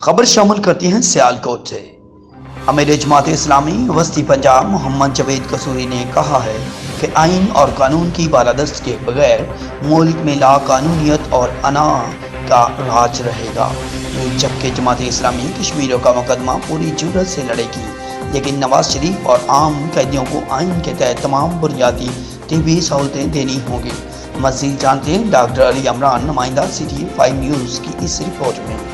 खबर शामिल करती हैं सियालकोट से। अमीर जमात इस्लामी वस्ती पंजाब मोहम्मद जवेद कसूरी ने कहा है कि आइन और कानून की बालादस्त के बगैर मुल्क में लाकानूनियत और अना का राज रहेगा, जबकि जमात इस्लामी कश्मीरियों का मुकदमा पूरी जुर्रत से लड़ेगी, लेकिन नवाज शरीफ और आम कैदियों को आइन के तहत तमाम बुनियादी तिबी सहूलतें देनी होंगी। मज़ीद जानते हैं डॉक्टर अली इमरान, नुमाइंदा सिटी 5 न्यूज़ की इस रिपोर्ट में।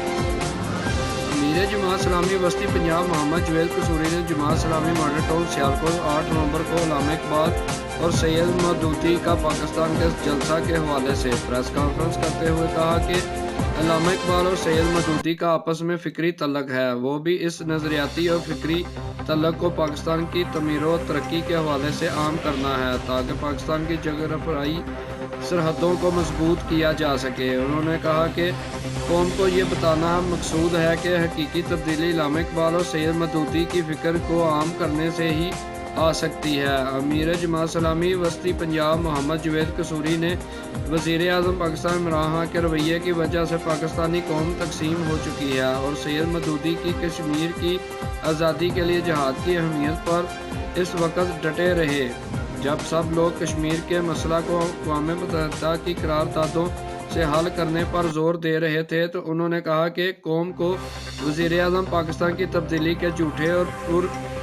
अमीर जमात इस्लामी वस्ती पंजाब मोहम्मद जवेद कसूरी ने जमात इस्लामी मॉडल टाउन सियालकोट 8 नवंबर को अल्लामा इकबाल और सैयद मदूदी का पाकिस्तान के जलसा के हवाले से प्रेस कॉन्फ्रेंस करते हुए कहा कि अल्लामा इकबाल और सैयद मदूदी का आपस में फ़िक्री तल्लक है, वो भी इस नज़रियाती और फ़िक्री तल्लक को पाकिस्तान की तमीर व तरक्की के हवाले से आम करना है ताकि पाकिस्तान की जगरफराई सरहदों को मजबूत किया जा सके। उन्होंने कहा कि कौम को ये बताना मकसूद है कि हकीकी तब्दीली अल्लामा इकबाल और सैयद मदूदी की फ़िक्र को आम करने से ही आ सकती है। अमीर जमात इस्लामी वस्ती पंजाब मोहम्मद जवेद कसूरी ने वज़ीर आज़म पाकिस्तान इमरान खान के रवैये की वजह से पाकिस्तानी कौम तकसीम हो चुकी है और सैयद मदूदी की कश्मीर की आज़ादी के लिए जहाद की अहमियत पर इस वक्त डटे रहे। जब सब लोग कश्मीर के मसला को अक़वाम मुत्तहिदा की करारदादों से हल करने पर जोर दे रहे थे, तो उन्होंने कहा कि कौम को वज़ीर आज़म पाकिस्तान की तब्दीली के झूठे और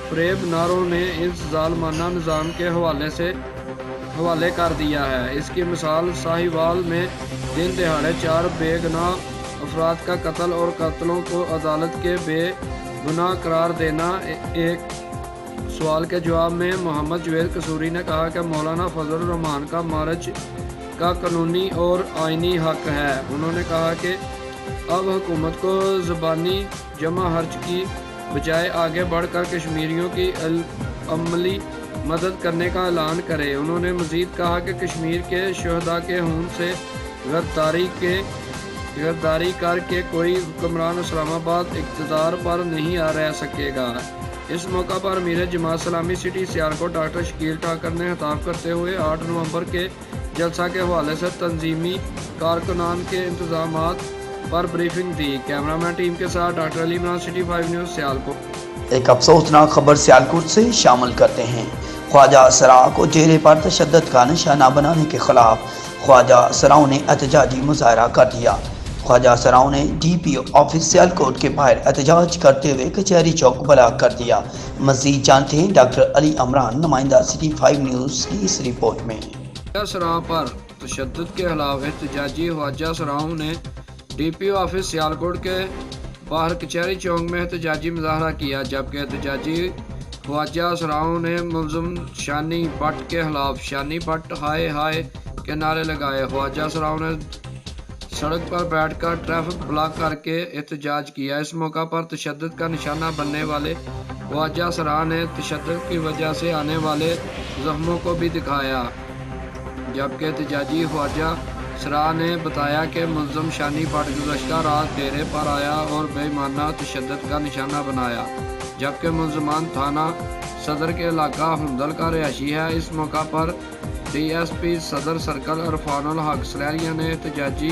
फरेब नारों ने इस ज़ालमाना निज़ाम के हवाले कर दिया है। इसकी मिसाल साहिवाल में दिन दहाड़े 4 बेगुनाह अफराद का कत्ल और कत्लों को अदालत के बेगुनाह करार देना। एक सवाल के जवाब में मोहम्मद जवेद कसूरी ने कहा कि मौलाना फजल रहमान का मार्च का कानूनी और आइनी हक है। उन्होंने कहा कि अब हुकूमत को ज़बानी जमा हर्ज की बजाय आगे बढ़कर कश्मीरियों की अमली मदद करने का ऐलान करे। उन्होंने मज़ीद कहा कि कश्मीर के शहदा के खून से गद्दारी करके कोई हुक्मरान इस्लामाबाद इक़्तिदार पर नहीं रह सकेगा। इस मौका पर अमीर जमात इस्लामी सिटी सियालकोट डॉक्टर शकील ठाकर ने खिताब करते हुए 8 नवंबर के जलसा के हवाले से तंजीमी कारकुनान के इंतजामात पर ब्रीफिंग दी। कैमरामैन टीम के साथ doctor Ali Imran, city 5 news Sialkot. एक अफसोसनाक खबर सियालकोट से शामिल करते हैं। ख्वाजा सराओं को चेहरे पर तशद्दुद का निशाना बनाने के खिलाफ ख्वाजा सराओं ने एहतजाजी मुजाहरा कर दिया। ख्वाजा सराओं ने DPO ऑफिस सियालकोट के बाहर एहतजाज करते हुए कचहरी चौक ब्लॉक कर दिया। मज़ीद जानते हैं डॉक्टर अली इमरान, नुमाइंदा सिटी 5 न्यूज़ की इस रिपोर्ट में। सराओं पर तशद्दुद के खिलाफ एहतजाजी ख्वाजा सराओं ने DPO ऑफिस सियालकोट के बाहर कचहरी चौक में एहतजाजी मुजाहरा किया, जबकि एहतजाजी ख्वाजा सराओं ने मुलज़िम शानी भट्ट के खिलाफ शानी भट्ट हाय हाय के नारे लगाए। ख्वाजा सराओं ने सड़क पर बैठकर ट्रैफिक ब्लॉक करके एहतजाज किया। इस मौका पर तशद्दुद का निशाना बनने वाले ख्वाजा सरा ने तशद्दुद की वजह से आने वाले जख्मों को भी दिखाया, जबकि एहतजाजी ख्वाजा सरा ने बताया कि मुलज़िम शानी भट्ट गुज़श्ता रात डेरे पर आया और बेईमाना तशद्दुद का निशाना बनाया, जबकि मुलज़मान थाना सदर के इलाका हुंदल का रिहायशी है। इस मौका पर DSP सदर सर्कल इरफानुल हक सलैरिया ने एहतजाजी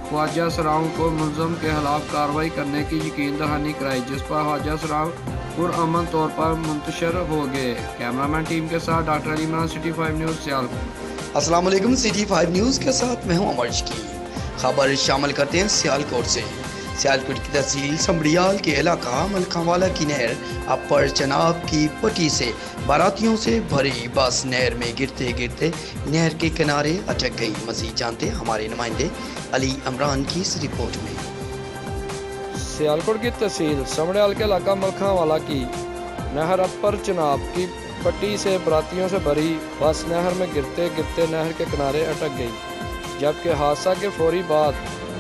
ख्वाजा सराओं को मुलज़म के खिलाफ कार्रवाई करने की यकीन दहानी कराई, जिस पर ख्वाजा सराओं पुरअमन तौर पर मुंतशिर हो गए। कैमरामैन टीम के साथ doctor Ali Imran, city 5 news Sialkot. अस्सलाम वालेकुम, सिटी 5 न्यूज़ के साथ मैं हूं अमर की। खबर शामिल करते हैं सियालकोट से। सियालकोट की तहसील समड़ियाल के इलाका मलखावाला की नहर अपर चनाब की पट्टी से बारातियों से भरी बस नहर में गिरते गिरते नहर के किनारे अटक गई। मज़ीद जानते हैं हमारे नुमाइंदे अली इमरान की इस रिपोर्ट में। सियालकोट की तहसील समड़ियाल के इलाका मलखावाला की नहर अपर चनाब की पट्टी से बारातियों से भरी बस नहर में गिरते गिरते नहर के किनारे अटक गई, जबकि हादसा के फौरी बाद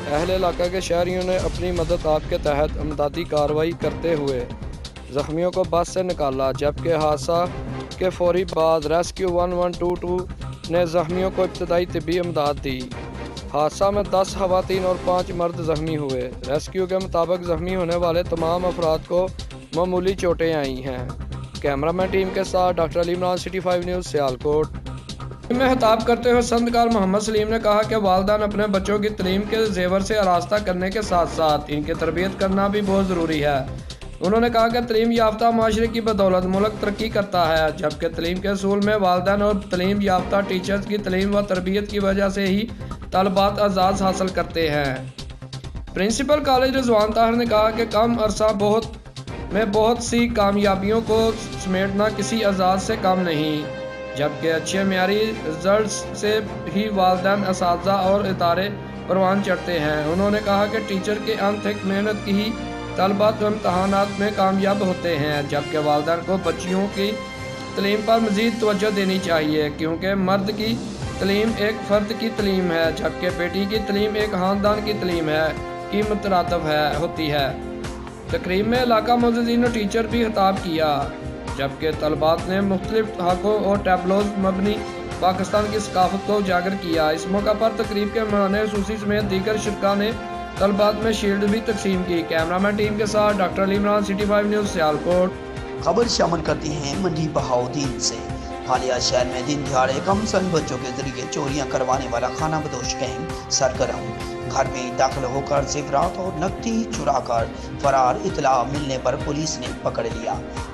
अहले इलाका के शहरियों ने अपनी मदद आप के तहत इमदादी कार्रवाई करते हुए ज़ख्मियों को बस से निकाला, जबकि हादसा के फौरी बाद रेस्क्यू 1122 ने ज़ख्मियों को इब्तदाई तिब्बी इमदाद दी। हादसा में 10 खवातीन और 5 मर्द ज़ख्मी हुए। रेस्क्यू के मुताबिक ज़ख्मी होने वाले तमाम अफराद को मामूली चोटें आई हैं। कैमरामैन टीम के साथ doctor Ali Imran, city 5 news Sialkot. میں خطاب کرتے ہوئے سندکار محمد سلیم نے کہا کہ والدین اپنے بچوں کی تعلیم کے زیور سے آراستہ کرنے کے ساتھ ساتھ ان کی تربیت کرنا بھی بہت ضروری ہے۔ انہوں نے کہا کہ تعلیم یافتہ معاشرے کی بدولت ملک ترقی کرتا ہے، جبکہ تعلیم کے اصول میں والدین اور تعلیم یافتہ ٹیچرز کی تعلیم و تربیت کی وجہ سے ہی طلباء اعزاز حاصل کرتے ہیں۔ پرنسپل کالج رضوان طاہر نے کہا کہ کم عرصہ میں بہت سی کامیابیوں کو سمیٹنا کسی اعزاز سے کم نہیں، جبکہ اچھے معیاری رزلٹس سے ہی والدین، اساتذہ اور ادارے پروان چڑھتے ہیں۔ انہوں نے کہا کہ ٹیچر کے انتھک محنت کی ہی طلباء امتحانات میں کامیاب ہوتے ہیں، جبکہ والدین کو بچیوں کی تعلیم پر مزید توجہ دینی چاہیے، کیونکہ مرد کی تعلیم ایک فرد کی تعلیم ہے، جبکہ بیٹی کی تعلیم ایک خاندان کی تعلیم ہے کی مترادف ہوتی ہے۔ تقریب میں علاقہ معززین و ٹیچر بھی خطاب کیا، جبکہ طلباء نے مختلف حقوں اور ٹیبلوز مبنی پاکستان کی ثقافت کو اجاگر کیا۔ اس موقع پر تقریب کے مہمان خصوصی سمیت دیگر شرکاء نے طلباء میں شیلڈ بھی تقسیم کی۔ کیمرامین ٹیم کے ساتھ doctor Ali Imran, city 5 news, Sialkot. خبر شامل کرتی ہیں منڈی بہاؤدین سے۔ حالیہ شہر میں دن دہاڑے کم سن بچوں کے ذریعے چوریاں کروانے والا خانہ بدوش گینگ سرگرم، گھر میں داخل ہو کر زیورات اور نقدی چرا کر فرار۔ اطلاع ملنے پر پولیس نے پکڑ لیا۔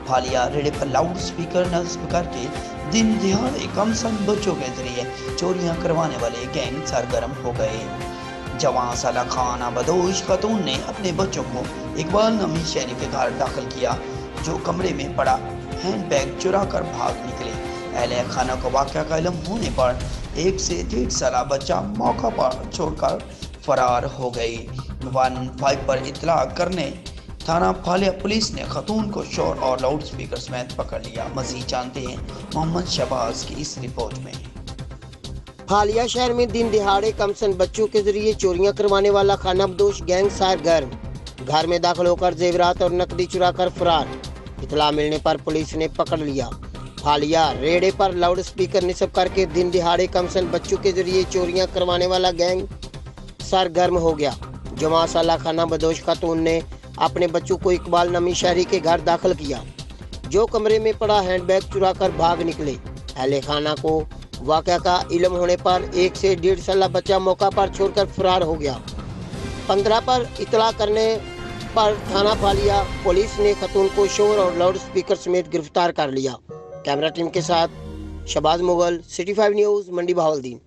حالیہ ریڑے پر لاؤڈ اسپیکر نصب کر کے دن دہاڑے کم سن بچوں کے ذریعے چوریاں کروانے والے گینگ سرگرم ہو گئے۔ جوان سالہ خانہ بدوش خاتون نے اپنے بچوں کو اقبال نامی شہری کے گھر داخل کیا، جو کمرے میں پڑا ہینڈ بیگ چرا کر بھاگ نکلے۔ اہل خانہ کو واقعہ کا علم ہونے پر 1 سے 1.5 سالہ بچہ موقع پر چھوڑ کر فرار ہو گئی۔ 15 پر اطلاع کرنے تھانہ پھالیہ پولیس نے خاتون کو شور اور لاؤڈ اسپیکر سمیت پکڑ لیا۔ مزید جانتے ہیں محمد شہباز کی اس رپورٹ میں۔ حالیہ شہر میں دن دہاڑے کم سن بچوں کے ذریعے چوریاں کروانے والا خانہ بدوش گینگ سرگرم، گھر میں داخل ہو کر زیورات اور نقدی چرا کر فرار۔ اطلاع ملنے پر پولیس نے پکڑ لیا۔ حالیہ ریڑے پر لاؤڈ اسپیکر نصب کر کے دن دہاڑے کم سن بچوں کے ذریعے چوریاں کروانے والا گینگ سرگرم ہو گیا۔ جوان سالہ خانہ بدوش خاتون نے اپنے بچوں کو اقبال نامی شہری کے گھر داخل کیا، جو کمرے میں پڑا ہینڈ بیگ چرا کر بھاگ نکلے۔ اہل خانہ کو واقعہ کا علم ہونے پر 1 سے 1.5 سالہ بچہ موقع پر چھوڑ کر فرار ہو گیا۔ 15 پر اطلاع کرنے پر تھانہ پھالیہ پولیس نے خاتون کو شور اور لاؤڈ اسپیکر سمیت گرفتار کر لیا۔ کیمرہ ٹیم کے ساتھ شہباز مغل، سٹی 5 نیوز، منڈی بہاؤدین۔